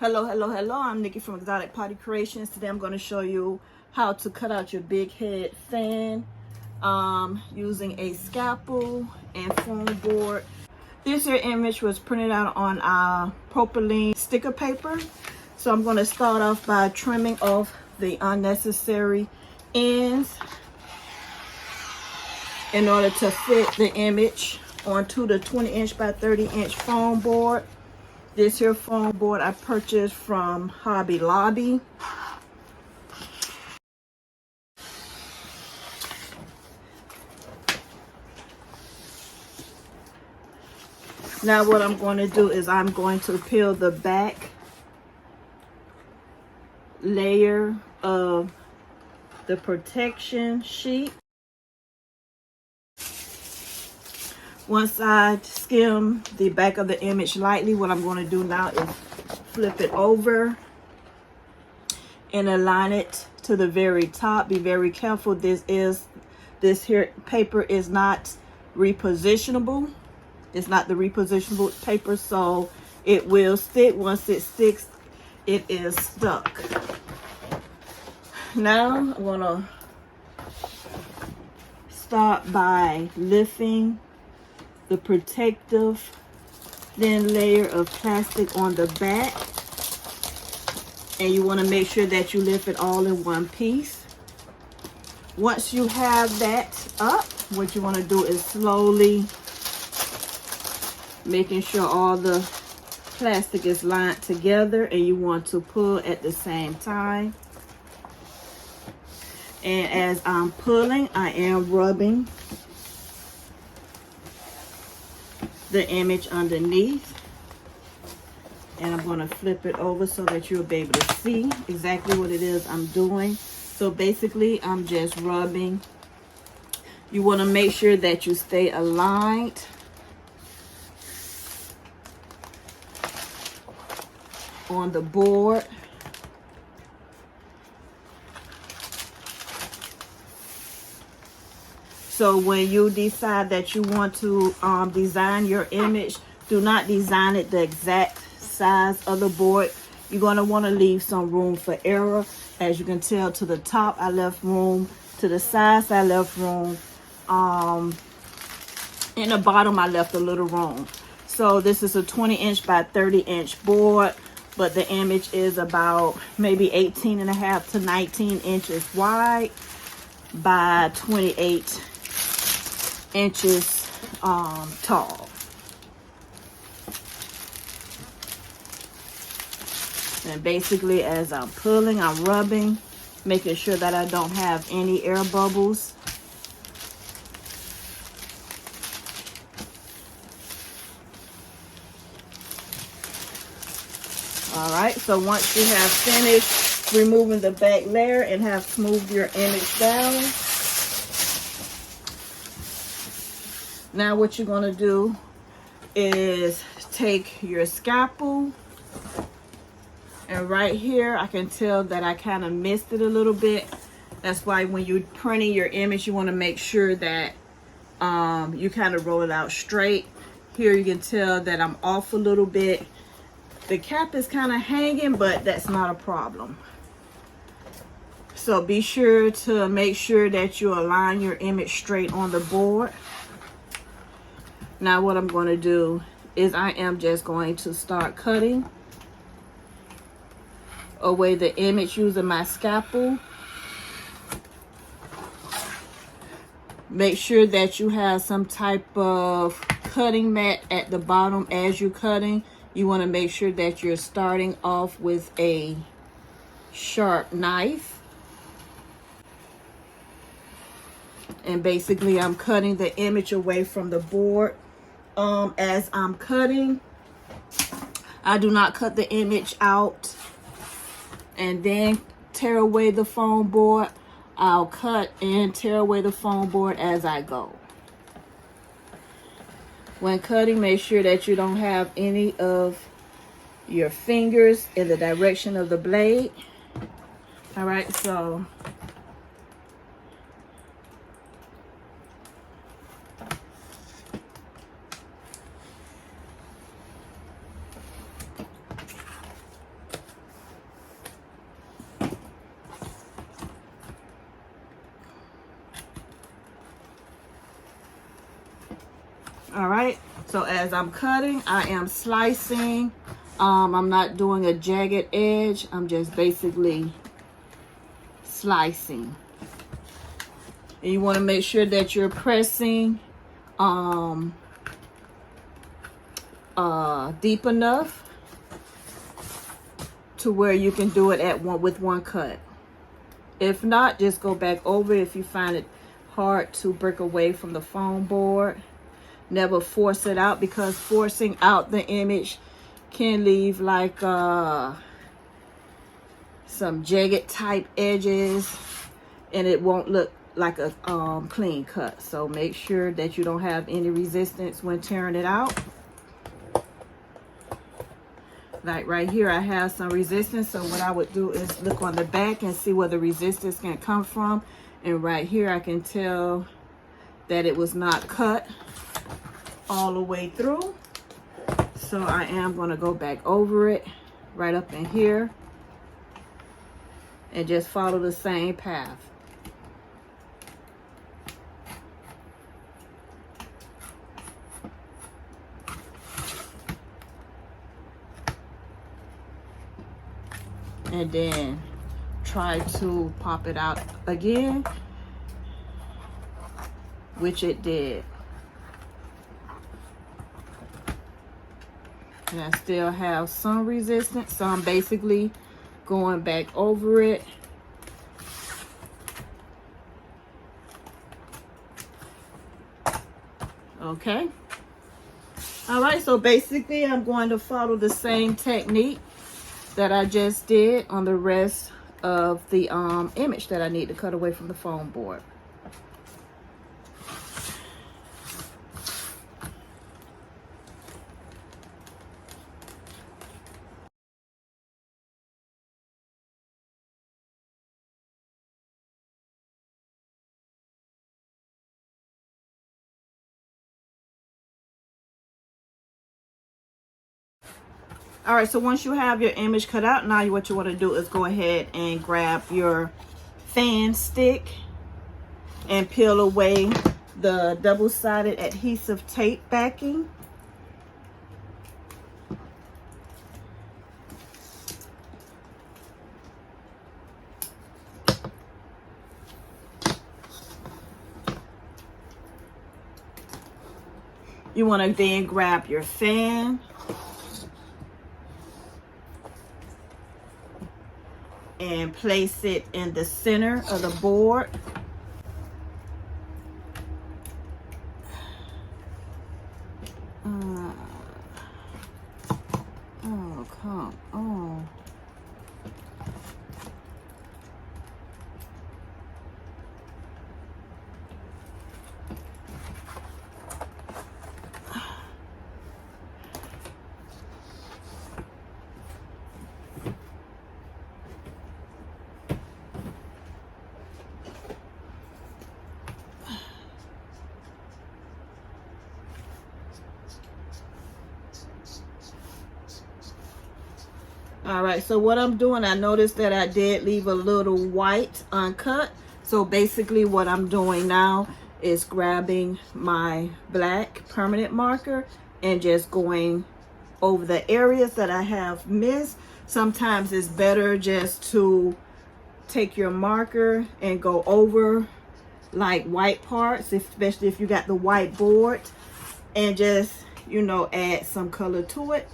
Hello. I'm Nikki from Exotic Potty Creations. Today I'm going to show you how to cut out your big head fan using a scalpel and foam board. This here image was printed out on our propylene sticker paper. So I'm going to start off by trimming off the unnecessary ends in order to fit the image onto the 20-inch by 30-inch foam board. This here foam board I purchased from Hobby Lobby. Now what I'm going to do is I'm going to peel the back layer of the protection sheet. Once I skim the back of the image lightly, what I'm going to do now is flip it over and align it to the very top. Be very careful. This here paper is not repositionable. It's not the repositionable paper, so it will stick. Once it sticks, it is stuck. Now I'm going to start by lifting the protective thin layer of plastic on the back, and you want to make sure that you lift it all in one piece. Once you have that up, what you want to do is slowly making sure all the plastic is lined together, and you want to pull at the same time. And as I'm pulling, I am rubbing the image underneath, and I'm going to flip it over so that you'll be able to see exactly what it is I'm doing. So basically I'm just rubbing. You want to make sure that you stay aligned on the board. So when you decide that you want to design your image, do not design it the exact size of the board. You're going to want to leave some room for error. As you can tell, to the top I left room, to the sides I left room, in the bottom I left a little room. So this is a 20-inch by 30-inch board, but the image is about maybe 18.5 to 19 inches wide by 28 inches tall. And basically as I'm pulling, I'm rubbing, making sure that I don't have any air bubbles. All right, so once you have finished removing the back layer and have smoothed your image down, now what you're going to do is take your scalpel, and right here I can tell that I kind of missed it a little bit. That's why when you're printing your image, you want to make sure that you kind of roll it out straight. Here you can tell that I'm off a little bit. The cap is kind of hanging, but that's not a problem. So be sure to make sure that you align your image straight on the board. Now what I'm going to do is I am just going to start cutting away the image using my scalpel. Make sure that you have some type of cutting mat at the bottom as you're cutting. You want to make sure that you're starting off with a sharp knife. And basically I'm cutting the image away from the board. As I'm cutting, I do not cut the image out and then tear away the foam board. I'll cut and tear away the foam board as I go. When cutting, make sure that you don't have any of your fingers in the direction of the blade. All right, so All right, so as I'm cutting, I am slicing. I'm not doing a jagged edge. I'm just basically slicing. And you want to make sure that you're pressing deep enough to where you can do it with one cut. If not, just go back over it if you find it hard to break away from the foam board. Never force it out, because forcing out the image can leave like some jagged type edges, and it won't look like a clean cut. So make sure that you don't have any resistance when tearing it out. Like right here, I have some resistance, so what I would do is look on the back and see where the resistance can come from. And right here, I can tell that it was not cut all the way through. So I am going to go back over it right up in here and just follow the same path. And then try to pop it out again, which it did. And I still have some resistance, so I'm basically going back over it. Okay. All right, so basically I'm going to follow the same technique that I just did on the rest of the image that I need to cut away from the foam board. All right, so once you have your image cut out, now what you want to do is go ahead and grab your fan stick and peel away the double-sided adhesive tape backing. You want to then grab your fan and place it in the center of the board. Oh, come on. All right, so what I'm doing, I noticed that I did leave a little white uncut. So basically what I'm doing now is grabbing my black permanent marker and just going over the areas that I have missed. Sometimes it's better just to take your marker and go over like white parts, especially if you got the white board, and just, you know, add some color to it.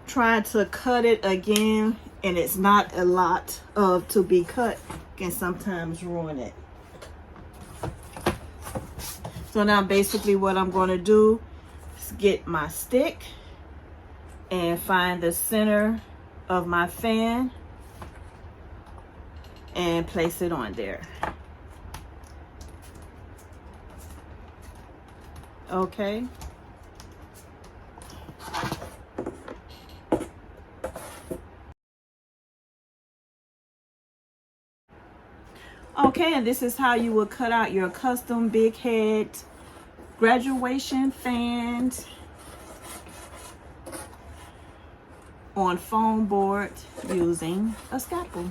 Trying to cut it again and it's not a lot of to be cut can sometimes ruin it. So now basically what I'm going to do is get my stick and find the center of my fan and place it on there. Okay. Okay, and this is how you will cut out your custom big head graduation fans on foam board using a scalpel.